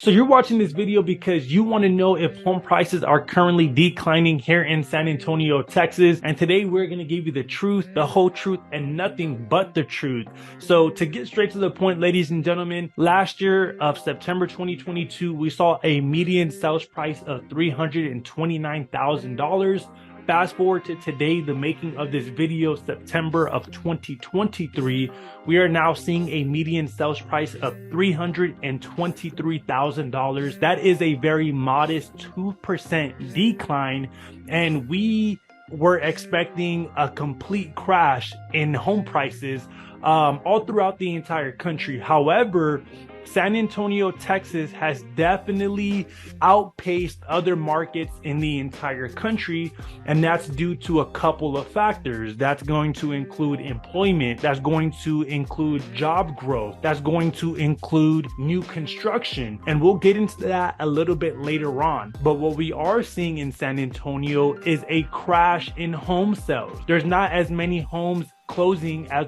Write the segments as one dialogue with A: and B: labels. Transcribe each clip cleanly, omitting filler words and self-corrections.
A: So you're watching this video because you want to know if home prices are currently declining here in San Antonio, Texas. And today we're going to give you the truth, the whole truth, and nothing but the truth. So to get straight to the point, ladies and gentlemen, last year of September 2022, we saw a median sales price of $329,000. Fast forward to today, the making of this video, September of 2023, we are now seeing a median sales price of $323,000. That is a very modest 2% decline, and we were expecting a complete crash in home prices all throughout the entire country. However, San Antonio, Texas has definitely outpaced other markets in the entire country, and that's due to a couple of factors. That's going to include employment, that's going to include job growth, that's going to include new construction, and we'll get into that a little bit later on. But what we are seeing in San Antonio is a crash in home sales. There's not as many homes closing as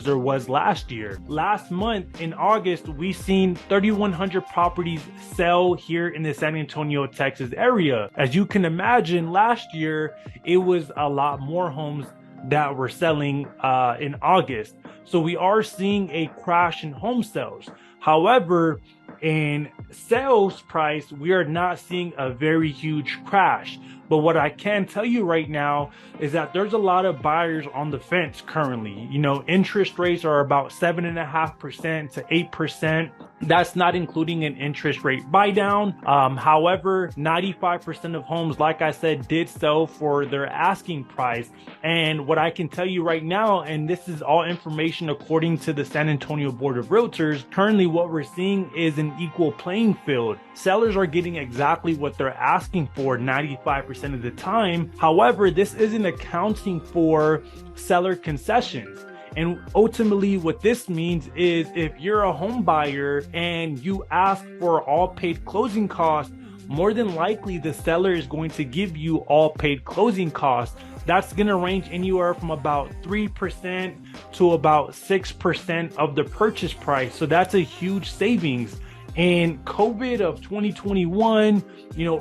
A: there was last year. Last month in August, we seen 3,100 properties sell here in the San Antonio, Texas area. As you can imagine, last year it was a lot more homes that were selling in August. So we are seeing a crash in home sales. However, in sales price, we are not seeing a very huge crash. But what I can tell you right now is that there's a lot of buyers on the fence currently. You know, interest rates are about 7.5% to 8%. That's not including an interest rate buy down. However, 95% of homes, like I said, did sell for their asking price. And what I can tell you right now, and this is all information according to the San Antonio Board of Realtors, currently what we're seeing is an equal playing field. Sellers are getting exactly what they're asking for 95% of the time. However, this isn't accounting for seller concessions. And ultimately what this means is if you're a home buyer and you ask for all paid closing costs, more than likely the seller is going to give you all paid closing costs. That's going to range anywhere from about 3% to about 6% of the purchase price. So that's a huge savings. In COVID of 2021,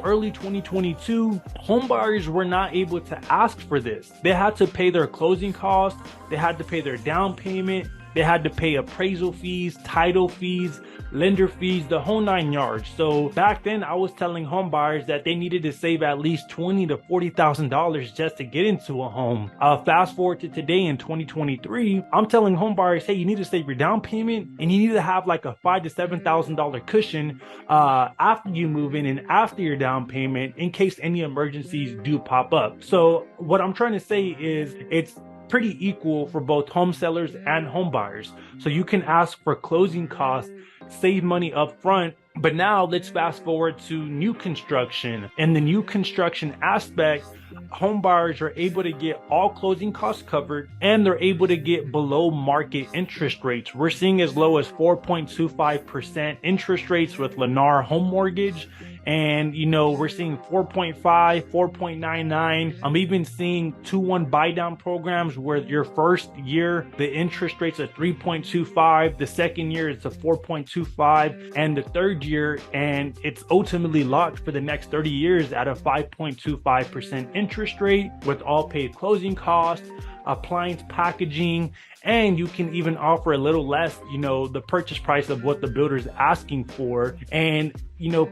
A: early 2022, home buyers were not able to ask for this. They had to pay their closing costs, they had to pay their down payment, they had to pay appraisal fees, title fees, lender fees, the whole 9 yards. So back then I was telling home buyers that they needed to save at least $20,000 to $40,000 just to get into a home. Fast forward to today in 2023, I'm telling home buyers, hey, you need to save your down payment and you need to have like a $5,000 to $7,000 cushion after you move in and after your down payment in case any emergencies do pop up. So what I'm trying to say is it's pretty equal for both home sellers and home buyers. So you can ask for closing costs, save money up front. But now let's fast forward to new construction. In the new construction aspect, home buyers are able to get all closing costs covered and they're able to get below market interest rates. We're seeing as low as 4.25% interest rates with Lennar Home Mortgage. And, we're seeing 4.5, 4.99. I'm even seeing 2-1 buy down programs where your first year, the interest rates are 3.25. The second year, it's a 4.25. And the third year, and it's ultimately locked for the next 30 years at a 5.25% interest rate with all paid closing costs, appliance packaging, and you can even offer a little less, the purchase price of what the builder's asking for. And,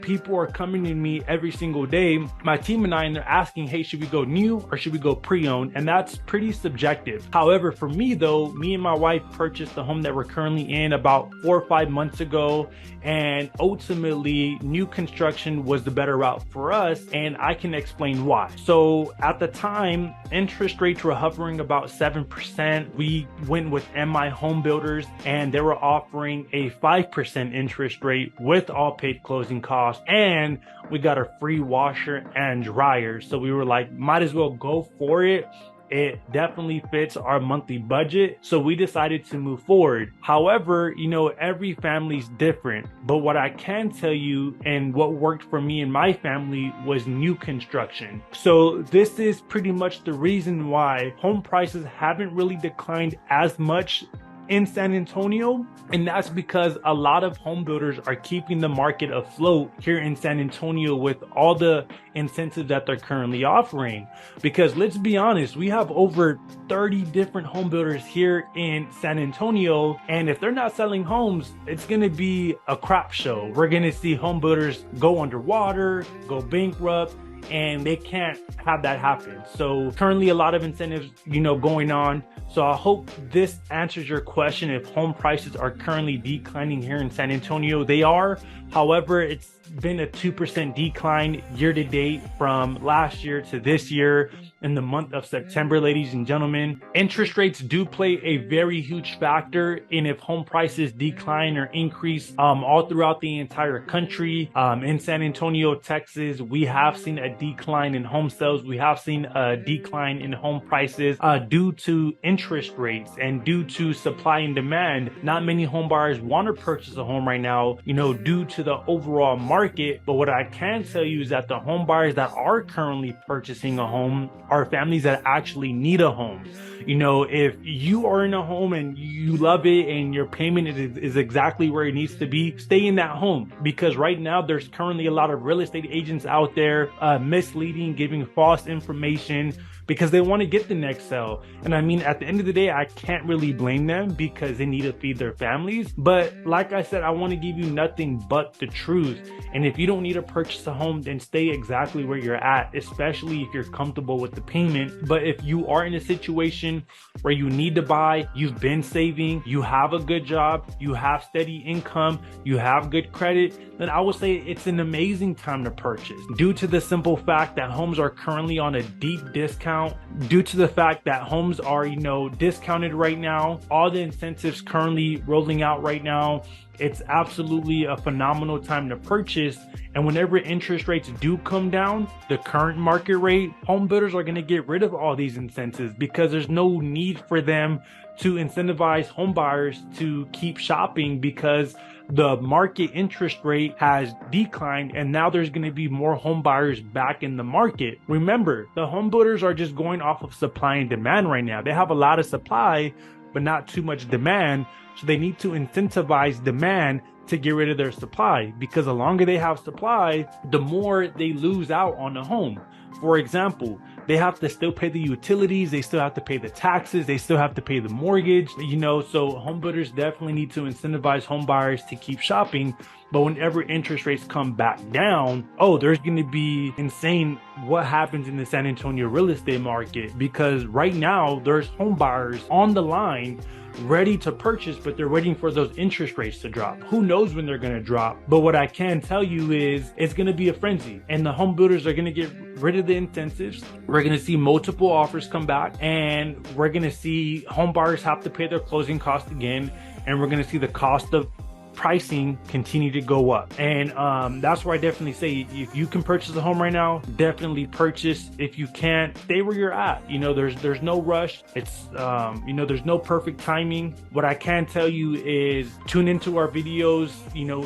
A: people are coming to me every single day, my team and I, and they're asking, hey, should we go new or should we go pre-owned? And that's pretty subjective. However, for me though, me and my wife purchased the home that we're currently in about 4 or 5 months ago. And ultimately, new construction was the better route for us. And I can explain why. So at the time, interest rates were hovering about 7%. We went with MI Home Builders and they were offering a 5% interest rate with all paid closing costs, and we got a free washer and dryer. So we were like, might as well go for it. It definitely fits our monthly budget. So we decided to move forward. However, every family's different. But what I can tell you and what worked for me and my family was new construction. So this is pretty much the reason why home prices haven't really declined as much in San Antonio, and that's because a lot of home builders are keeping the market afloat here in San Antonio with all the incentives that they're currently offering. Because let's be honest, we have over 30 different home builders here in San Antonio, and if they're not selling homes, it's going to be a crap show. We're going to see home builders go underwater, go bankrupt, and they can't have that happen. So currently a lot of incentives, going on. So I hope this answers your question. If home prices are currently declining here in San Antonio, they are. However, it's been a 2% decline year to date from last year to this year in the month of September, ladies and gentlemen. Interest rates do play a very huge factor in if home prices decline or increase all throughout the entire country. In San Antonio, Texas, we have seen a decline in home sales. We have seen a decline in home prices due to interest rates and due to supply and demand. Not many home buyers want to purchase a home right now, due to the overall market. But what I can tell you is that the home buyers that are currently purchasing a home are families that actually need a home. If you are in a home and you love it and your payment is exactly where it needs to be, stay in that home. Because right now there's currently a lot of real estate agents out there misleading, giving false information because they want to get the next sale. And I mean, at the end of the day, I can't really blame them because they need to feed their families. But like I said, I want to give you nothing but the truth. And if you don't need to purchase a home, then stay exactly where you're at, especially if you're comfortable with the payment. But if you are in a situation where you need to buy, you've been saving, you have a good job, you have steady income, you have good credit, then I would say it's an amazing time to purchase, due to the simple fact that homes are currently on a deep discount, due to the fact that homes are, discounted right now, all the incentives currently rolling out right now. It's absolutely a phenomenal time to purchase. And whenever interest rates do come down, the current market rate, home builders are going to get rid of all these incentives because there's no need for them to incentivize home buyers to keep shopping because the market interest rate has declined and now there's going to be more home buyers back in the market. Remember, the home builders are just going off of supply and demand right now. They have a lot of supply, but not too much demand. So they need to incentivize demand to get rid of their supply, because the longer they have supply, the more they lose out on the home. For example, they have to still pay the utilities, they still have to pay the taxes, they still have to pay the mortgage, so home builders definitely need to incentivize home buyers to keep shopping. But whenever interest rates come back down, there's going to be insane what happens in the San Antonio real estate market, because right now there's home buyers on the line ready to purchase, but they're waiting for those interest rates to drop. Who knows when they're going to drop? But what I can tell you is it's going to be a frenzy, and the home builders are going to get rid of the incentives. We're going to see multiple offers come back, and we're going to see home buyers have to pay their closing costs again, and we're going to see the cost of pricing continue to go up. And that's where I definitely say, if you can purchase a home right now, definitely purchase. If you can't, stay where you're at. There's no rush. It's there's no perfect timing. What I can tell you is tune into our videos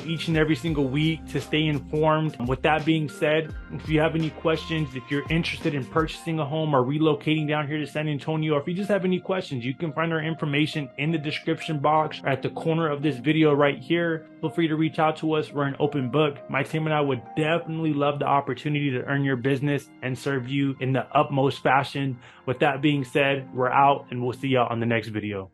A: each and every single week to stay informed. With that being said, if you have any questions, if you're interested in purchasing a home or relocating down here to San Antonio, or if you just have any questions, you can find our information in the description box or at the corner of this video right here. Feel free to reach out to us. We're an open book. My team and I would definitely love the opportunity to earn your business and serve you in the utmost fashion. With that being said, we're out, and we'll see y'all on the next video.